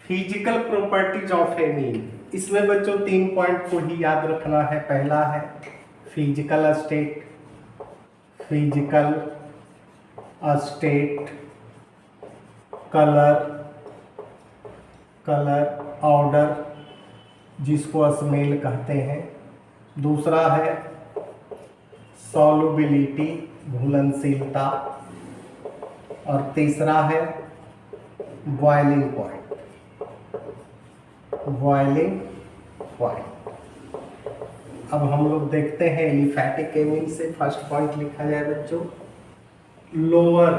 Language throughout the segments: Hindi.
Physical properties of amine. इसमें बच्चों 3 पॉइंट को ही याद रखना है। पहला है physical state, physical state, colour, colour order जिसको स्मेल कहते हैं। दूसरा है सॉल्युबिलिटी, घुलनशीलता। और तीसरा है बॉइलिंग पॉइंट, बॉइलिंग पॉइंट। अब हम लोग देखते हैं एलिफैटिक एमीन से फर्स्ट पॉइंट लिखा जाए बच्चों, lower,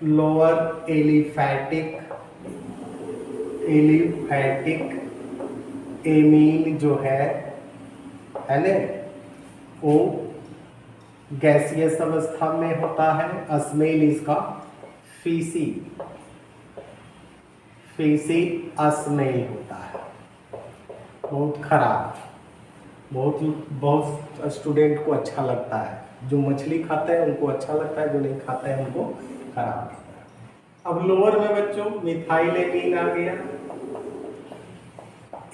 lower aliphatic, aliphatic amine जो है ना, वो गैसियस अवस्था में होता है। स्मेल इसका फीसी, फीसी स्मेल होता है, बहुत खराब। बहुत स्टूडेंट को अच्छा लगता है, जो मछली खाते हैं उनको अच्छा लगता है, जो नहीं खाते हैं उनको खराब लगता है। अब लोअर में बच्चों मिथाइलेमीन आ गया,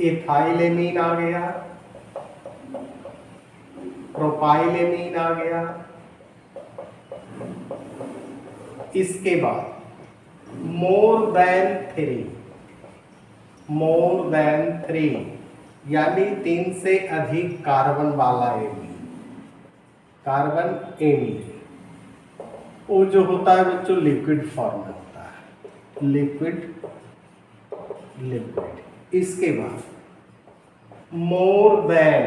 इथाइलेमीन आ गया, प्रोपाइलेमीन आ गया। इसके बाद मोर देन 3, मोर देन 3 यानी 3 से अधिक कार्बन वाला एमीन, कार्बन एमीन वो जो होता है बच्चों लिक्विड फॉर्म में होता है, लिक्विड, लिक्विड। इसके बाद मोर देन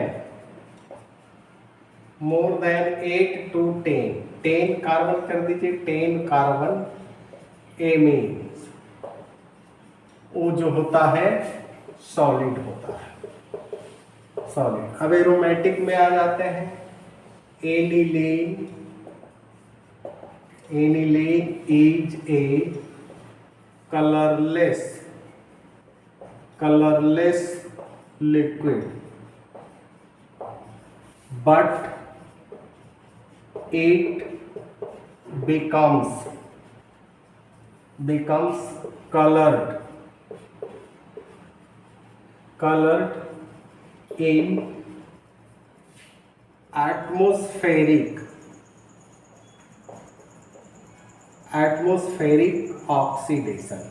8 to 10, 10 कार्बन कर दीजिए, 10 कार्बन एमीन वो जो होता है सॉलिड होता है, सॉलिड। अब एरोमेटिक में आ जाते हैं, aniline, aniline is a colourless, colourless liquid but it becomes colored, colored in atmospheric, atmospheric oxidation।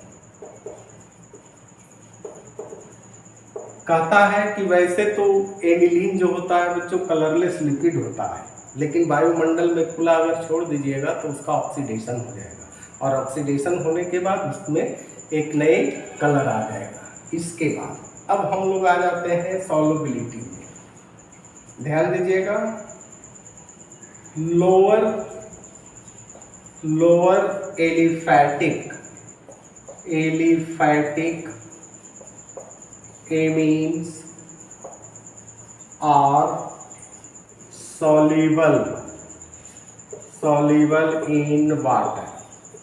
कहता है कि वैसे तो एनिलीन जो होता है बच्चों कलरलेस लिक्विड होता है, लेकिन वायुमंडल में खुला अगर छोड़ दीजिएगा तो उसका ऑक्सीडेशन हो जाएगा, और ऑक्सीडेशन होने के बाद उसमें एक नए कलर आ जाएगा। इसके बाद अब हम लोग आ जाते हैं सॉल्युबिलिटी में, ध्यान दीजिएगा। Lower, lower aliphatic, aliphatic amines are soluble, soluble in water,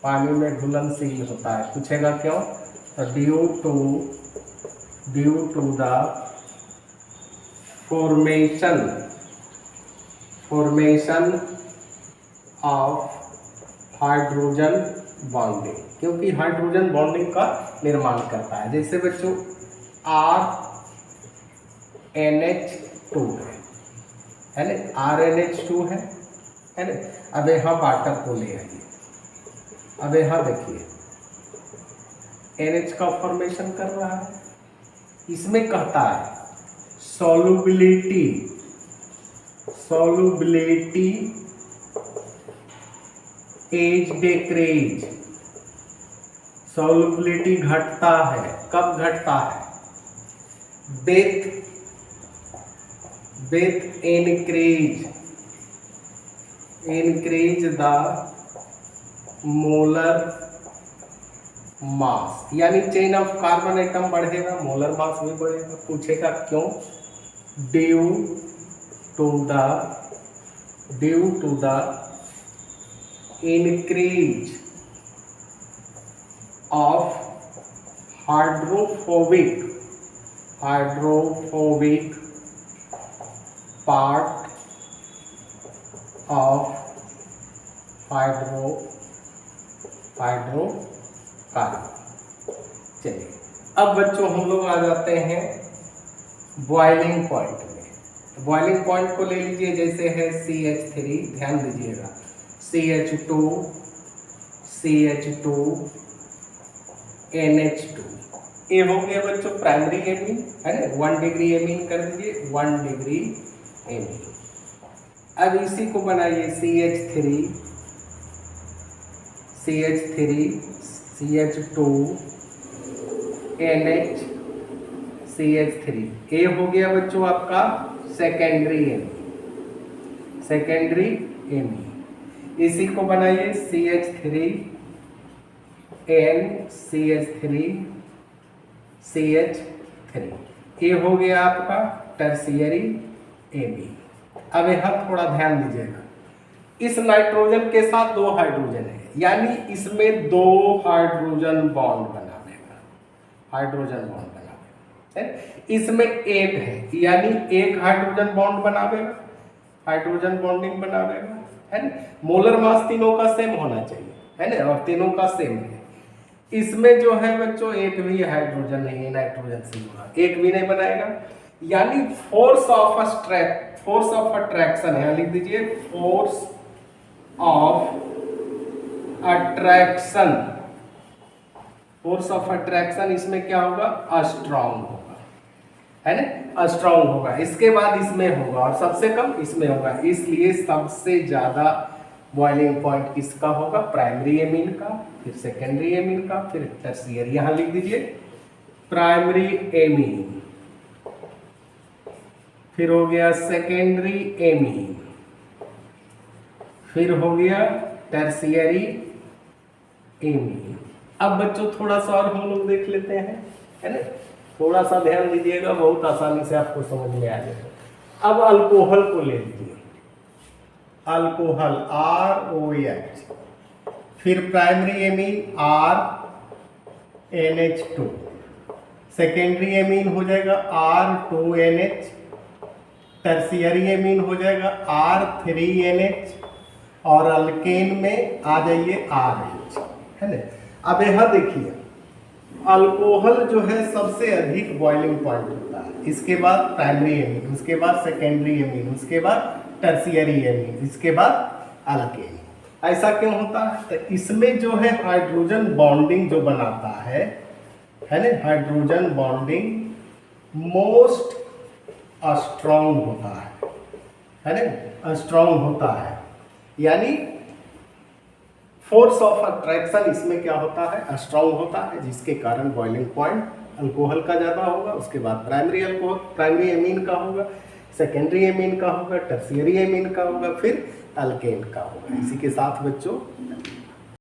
पानी में घुलनशील होता है। पूछेगा क्यों? Due to the formation of hydrogen bonding, क्योंकि हाइड्रोजन बॉन्डिंग का निर्माण करता है। जैसे बच्चों RNH2 है ना, RNH2 है ना। अब यहाँ वाटर को ले आइए, अब यहाँ देखिए NH का फॉर्मेशन कर रहा है। इसमें कहता है solubility, solubility as decrease, solubility घटता है। कब घटता है? with increase the molar mass, यानी चेन ऑफ कार्बन एटम बढ़ेगा, मोलर मास भी बढ़ेगा। पूछेगा क्यों? Due to the increase of hydrophobic part of hydrocarbon। चलिए अब बच्चों हम लोग आ जाते हैं बॉइलिंग पॉइंट में। बॉइलिंग पॉइंट को ले लीजिए, जैसे है CH3, ध्यान दीजिएगा, CH2 NH2, ये हो गया बच्चों प्राइमरी एमीन, है ना, 1 डिग्री एमीन कर दीजिए, 1 डिग्री एमीन। अब इसी को बनाइए CH3 CH2 NH CH3, ये हो गया बच्चों आपका सेकेंडरी एमीन। इसी को बनाइए CH3 NCH3 CH3, ये हो गया आपका टर्शियरी एमीन। अब यहाँ थोड़ा ध्यान दीजिएगा, इस नाइट्रोजन के साथ 2 हाइड्रोजन है, यानी इसमें 2 हाइड्रोजन बॉन्ड बना देगा, इसमें 1 है, यानी 1 हाइड्रोजन बॉन्ड बनावेगा, हाइड्रोजन बॉन्डिंग बनावेगा, है ना। मोलर मास तीनों का सेम होना चाहिए, है ना, और तीनों का सेम है। इसमें जो है बच्चों 1 भी हाइड्रोजन नहीं है, नाइट्रोजन से जुड़ा 1 भी नहीं बनाएगा, यानी फोर्स ऑफ अट्रैक्शन है, लिख दीजिए फोर्स ऑफ अट्रैक्शन इसमें क्या होगा, अस्ट्रॉन्ग होगा, है ना, अस्ट्रॉन्ग होगा। इसके बाद इसमें होगा और सबसे कम इसमें होगा, इसलिए सबसे ज्यादा बॉइलिंग पॉइंट किसका होगा, प्राइमरी एमीन का, फिर सेकेंडरी एमीन का, फिर टर्शियरी। यहां लिख दीजिए प्राइमरी एमीन, फिर हो गया सेकेंडरी एमीन, फिर हो गया टर्शियरी एमीन। अब बच्चों थोड़ा सा और हम लोग देख लेते हैं, है ना, थोड़ा सा ध्यान दीजिएगा, बहुत आसानी से आपको समझ में आ जाएगा। अब अल्कोहल को ले लीजिए, अल्कोहल ROH, फिर primary amine RNH2, secondary amine हो जाएगा R2NH, टर्शियरी एमीन हो जाएगा R3NH, और अल्केन में आ जाइए RH, है ना। अब यह देखिए, अल्कोहल जो है सबसे अधिक बॉइलिंग पॉइंट होता है, इसके बाद प्राइमरी एमीन, उसके बाद सेकेंडरी एमीन, उसके बाद टर्शियरी एमीन, इसके बाद अल्केन। ऐसा क्यों होता है, तो इसमें जो है हाइड्रोजन बॉन्डिंग जो बनाता है ना, हाइड्रोजन बॉन्डिंग मोस्ट स्ट्रॉन्ग होता है ना, स्ट्रॉन्ग होता है, यानी फोर्स ऑफ अट्रैक्शन इसमें क्या होता है, स्ट्रॉन्ग होता है, जिसके कारण बॉइलिंग पॉइंट अल्कोहल का ज़्यादा होगा, उसके बाद प्राइमरी एमीन का होगा, सेकेंडरी एमीन का होगा, टर्शियरी एमीन का होगा, फिर अल्केन का होगा। इसी के साथ बच्चों